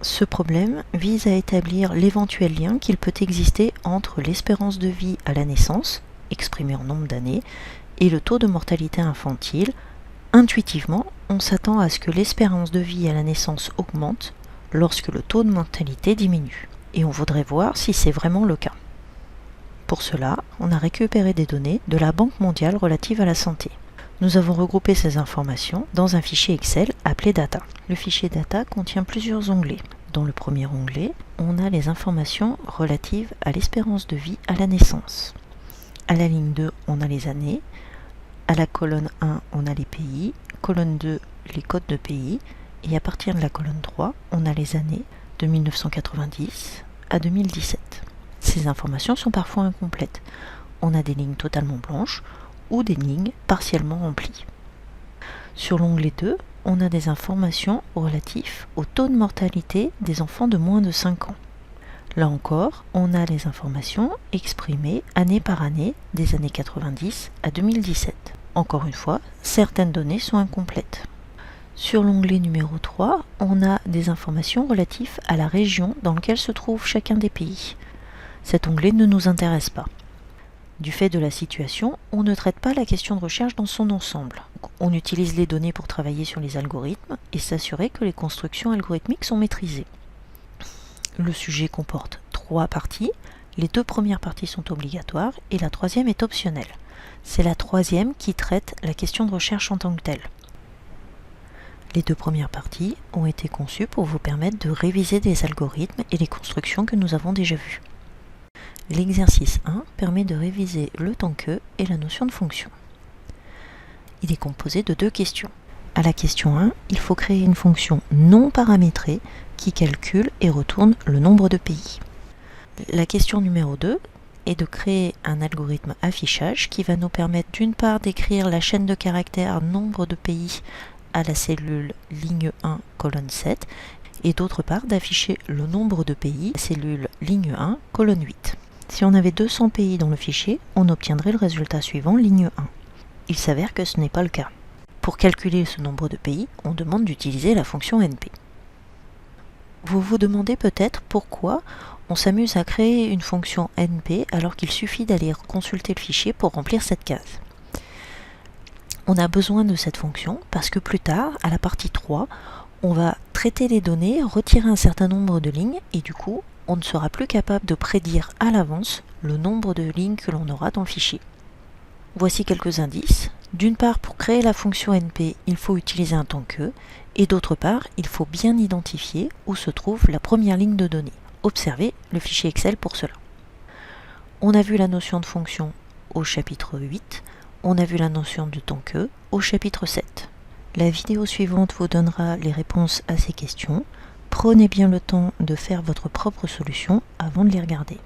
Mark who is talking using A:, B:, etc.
A: Ce problème vise à établir l'éventuel lien qu'il peut exister entre l'espérance de vie à la naissance, exprimée en nombre d'années, et le taux de mortalité infantile. Intuitivement, on s'attend à ce que l'espérance de vie à la naissance augmente lorsque le taux de mortalité diminue. Et on voudrait voir si c'est vraiment le cas. Pour cela, on a récupéré des données de la Banque mondiale relatives à la santé. Nous avons regroupé ces informations dans un fichier Excel appelé Data. Le fichier Data contient plusieurs onglets. Dans le premier onglet, on a les informations relatives à l'espérance de vie à la naissance. À la ligne 2, on a les années. À la colonne 1, on a les pays. Colonne 2, les codes de pays. Et à partir de la colonne 3, on a les années de 1990 à 2017. Ces informations sont parfois incomplètes. On a des lignes totalement blanches ou des lignes partiellement remplies. Sur l'onglet 2, on a des informations relatives au taux de mortalité des enfants de moins de 5 ans. Là encore, on a les informations exprimées année par année des années 90 à 2017. Encore une fois, certaines données sont incomplètes. Sur l'onglet numéro 3, on a des informations relatives à la région dans laquelle se trouve chacun des pays. Cet onglet ne nous intéresse pas. Du fait de la situation, on ne traite pas la question de recherche dans son ensemble. On utilise les données pour travailler sur les algorithmes et s'assurer que les constructions algorithmiques sont maîtrisées. Le sujet comporte 3 parties. Les 2 premières parties sont obligatoires et la 3e est optionnelle. C'est la 3e qui traite la question de recherche en tant que telle. Les 2 premières parties ont été conçues pour vous permettre de réviser des algorithmes et les constructions que nous avons déjà vues. L'exercice 1 permet de réviser le temps que et la notion de fonction. Il est composé de 2 questions. À la question 1, il faut créer une fonction non paramétrée qui calcule et retourne le nombre de pays. La question numéro 2 est de créer un algorithme affichage qui va nous permettre d'une part d'écrire la chaîne de caractères nombre de pays à la cellule ligne 1, colonne 7, et d'autre part d'afficher le nombre de pays à la cellule ligne 1, colonne 8. Si on avait 200 pays dans le fichier, on obtiendrait le résultat suivant, ligne 1. Il s'avère que ce n'est pas le cas. Pour calculer ce nombre de pays, on demande d'utiliser la fonction NP. Vous vous demandez peut-être pourquoi on s'amuse à créer une fonction NP alors qu'il suffit d'aller consulter le fichier pour remplir cette case. On a besoin de cette fonction parce que plus tard, à la partie 3, on va traiter les données, retirer un certain nombre de lignes et du coup, on ne sera plus capable de prédire à l'avance le nombre de lignes que l'on aura dans le fichier. Voici quelques indices. D'une part, pour créer la fonction NP, il faut utiliser un temps que, et d'autre part, il faut bien identifier où se trouve la première ligne de données. Observez le fichier Excel pour cela. On a vu la notion de fonction au chapitre 8, on a vu la notion de temps que au chapitre 7. La vidéo suivante vous donnera les réponses à ces questions. Prenez bien le temps de faire votre propre solution avant de les regarder.